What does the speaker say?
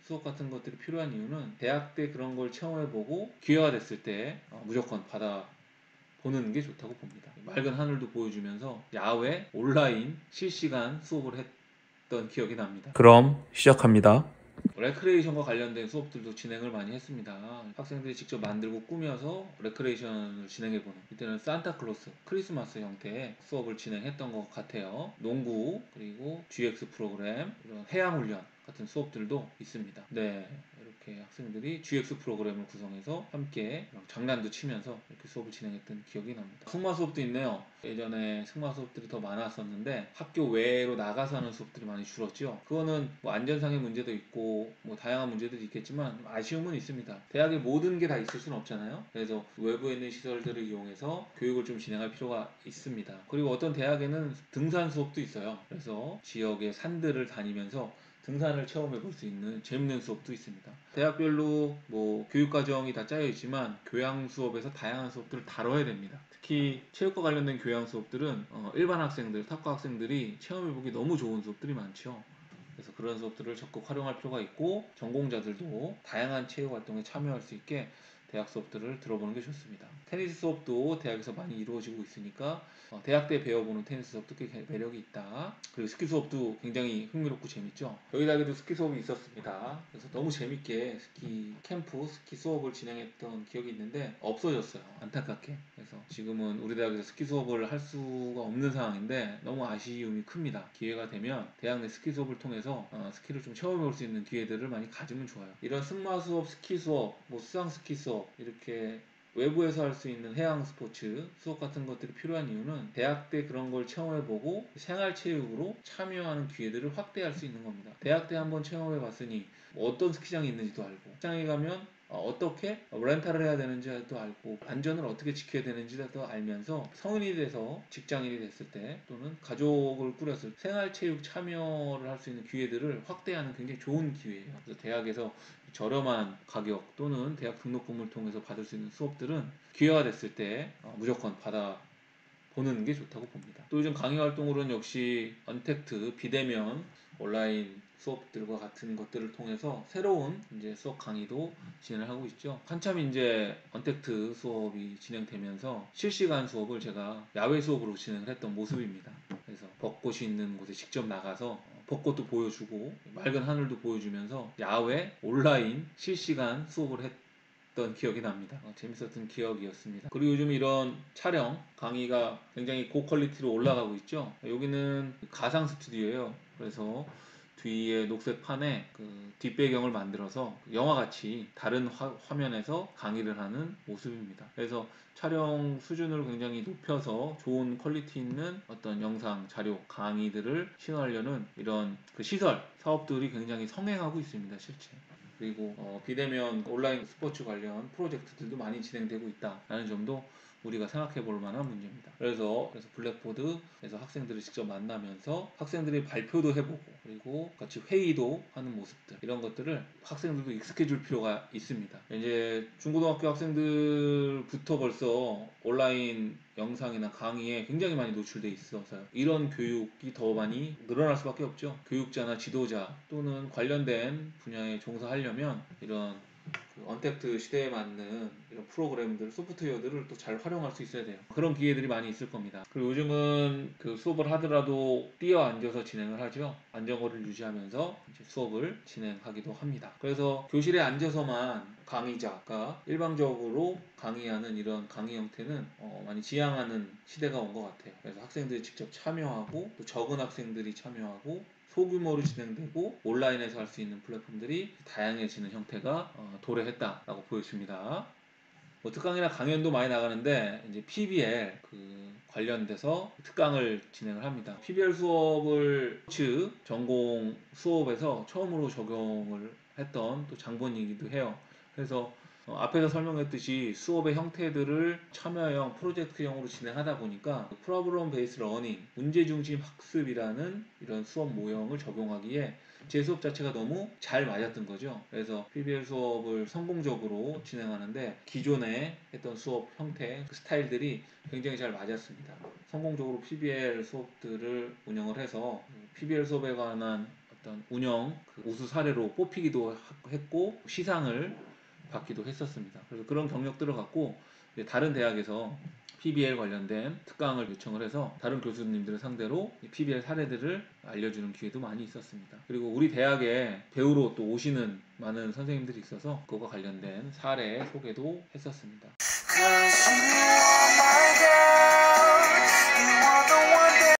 수업 같은 것들이 필요한 이유는 대학 때 그런 걸 체험해보고 기회가 됐을 때 무조건 보는 게 좋다고 봅니다. 맑은 하늘도 보여주면서 야외 온라인 실시간 수업을 했던 기억이 납니다. 그럼 시작합니다. 레크레이션과 관련된 수업들도 진행을 많이 했습니다. 학생들이 직접 만들고 꾸며서 레크레이션을 진행해보는, 이때는 산타클로스, 크리스마스 형태의 수업을 진행했던 것 같아요. 농구, 그리고 GX 프로그램, 이런 해양훈련 같은 수업들도 있습니다. 네, 이렇게 학생들이 GX 프로그램을 구성해서 함께 장난도 치면서 이렇게 수업을 진행했던 기억이 납니다. 승마 수업도 있네요. 예전에 승마 수업들이 더 많았었는데 학교 외로 나가서 하는 수업들이 많이 줄었죠. 그거는 뭐 안전상의 문제도 있고 뭐 다양한 문제들이 있겠지만 아쉬움은 있습니다. 대학에 모든 게 다 있을 수는 없잖아요. 그래서 외부에 있는 시설들을 이용해서 교육을 좀 진행할 필요가 있습니다. 그리고 어떤 대학에는 등산 수업도 있어요. 그래서 지역의 산들을 다니면서 등산을 체험해 볼 수 있는 재밌는 수업도 있습니다. 대학별로 뭐 교육과정이 다 짜여 있지만 교양 수업에서 다양한 수업들을 다뤄야 됩니다. 특히 체육과 관련된 교양 수업들은 일반 학생들, 탁과 학생들이 체험해 보기 너무 좋은 수업들이 많죠. 그래서 그런 수업들을 적극 활용할 필요가 있고 전공자들도 다양한 체육 활동에 참여할 수 있게 대학 수업들을 들어보는 게 좋습니다. 테니스 수업도 대학에서 많이 이루어지고 있으니까 대학 때 배워보는 테니스 수업도 꽤 매력이 있다. 그리고 스키 수업도 굉장히 흥미롭고 재밌죠. 저희 대학에도 스키 수업이 있었습니다. 그래서 너무 재밌게 스키 캠프, 스키 수업을 진행했던 기억이 있는데 없어졌어요. 안타깝게. 그래서 지금은 우리 대학에서 스키 수업을 할 수가 없는 상황인데 너무 아쉬움이 큽니다. 기회가 되면 대학 내 스키 수업을 통해서 스키를 좀 체험해 볼 수 있는 기회들을 많이 가지면 좋아요. 이런 승마 수업, 스키 수업, 뭐 수상 스키 수업 이렇게 외부에서 할 수 있는 해양 스포츠 수업 같은 것들이 필요한 이유는 대학 때 그런 걸 체험해보고 생활체육으로 참여하는 기회들을 확대할 수 있는 겁니다. 대학 때 한번 체험해봤으니 뭐 어떤 스키장이 있는지도 알고 스키장에 가면 어떻게 렌탈을 해야 되는지도 알고 안전을 어떻게 지켜야 되는지도 알면서 성인이 돼서 직장인이 됐을 때 또는 가족을 꾸렸을 때 생활체육 참여를 할 수 있는 기회들을 확대하는 굉장히 좋은 기회예요. 그래서 대학에서 저렴한 가격 또는 대학 등록금을 통해서 받을 수 있는 수업들은 기회가 됐을 때 무조건 보는 게 좋다고 봅니다. 또 요즘 강의 활동으로는 역시 언택트, 비대면 온라인 수업들과 같은 것들을 통해서 새로운 이제 수업 강의도 진행을 하고 있죠. 한참 이제 언택트 수업이 진행되면서 실시간 수업을 제가 야외 수업으로 진행을 했던 모습입니다. 그래서 벚꽃이 있는 곳에 직접 나가서 벚꽃도 보여주고 맑은 하늘도 보여주면서 야외 온라인 실시간 수업을 했던 기억이 납니다. 재밌었던 기억이었습니다. 그리고 요즘 이런 촬영 강의가 굉장히 고퀄리티로 올라가고 있죠. 여기는 가상 스튜디오예요. 그래서 뒤에 녹색 판에 그 뒷배경을 만들어서 영화같이 다른 화면에서 강의를 하는 모습입니다. 그래서 촬영 수준을 굉장히 높여서 좋은 퀄리티 있는 어떤 영상, 자료, 강의들을 시행하려는 이런 그 시설, 사업들이 굉장히 성행하고 있습니다, 실제. 그리고 비대면 온라인 스포츠 관련 프로젝트들도 많이 진행되고 있다라는 점도 우리가 생각해 볼 만한 문제입니다. 그래서 블랙보드에서 학생들을 직접 만나면서 학생들이 발표도 해보고 그리고 같이 회의도 하는 모습들 이런 것들을 학생들도 익숙해 줄 필요가 있습니다. 이제 중고등학교 학생들부터 벌써 온라인 영상이나 강의에 굉장히 많이 노출돼 있어서요. 이런 교육이 더 많이 늘어날 수밖에 없죠. 교육자나 지도자 또는 관련된 분야에 종사하려면 이런 그 언택트 시대에 맞는 이런 프로그램들, 소프트웨어들을 또 잘 활용할 수 있어야 돼요. 그런 기회들이 많이 있을 겁니다. 그리고 요즘은 그 수업을 하더라도 뛰어 앉아서 진행을 하죠. 안전거리를 유지하면서 이제 수업을 진행하기도 합니다. 그래서 교실에 앉아서만 강의자가 일방적으로 강의하는 이런 강의 형태는 많이 지양하는 시대가 온 것 같아요. 그래서 학생들이 직접 참여하고 또 적은 학생들이 참여하고 소규모로 진행되고 온라인에서 할 수 있는 플랫폼들이 다양해지는 형태가 도래했다라고 보여집니다. 뭐 특강이나 강연도 많이 나가는데 이제 PBL 그 관련돼서 특강을 진행을 합니다. PBL 수업을 스포츠 전공 수업에서 처음으로 적용을 했던 또 장본이기도 해요. 그래서 앞에서 설명했듯이 수업의 형태들을 참여형 프로젝트형으로 진행하다 보니까 프로블럼 베이스 러닝, 문제 중심 학습이라는 이런 수업 모형을 적용하기에 제 수업 자체가 너무 잘 맞았던 거죠. 그래서 PBL 수업을 성공적으로 진행하는데 기존에 했던 수업 형태, 그 스타일들이 굉장히 잘 맞았습니다. 성공적으로 PBL 수업들을 운영을 해서 PBL 수업에 관한 어떤 운영 우수 사례로 뽑히기도 했고 시상을 받기도 했었습니다. 그래서 그런 경력들을 갖고 다른 대학에서 PBL 관련된 특강을 요청을 해서 다른 교수님들을 상대로 PBL 사례들을 알려주는 기회도 많이 있었습니다. 그리고 우리 대학에 배우로 또 오시는 많은 선생님들이 있어서 그거와 관련된 사례 소개도 했었습니다.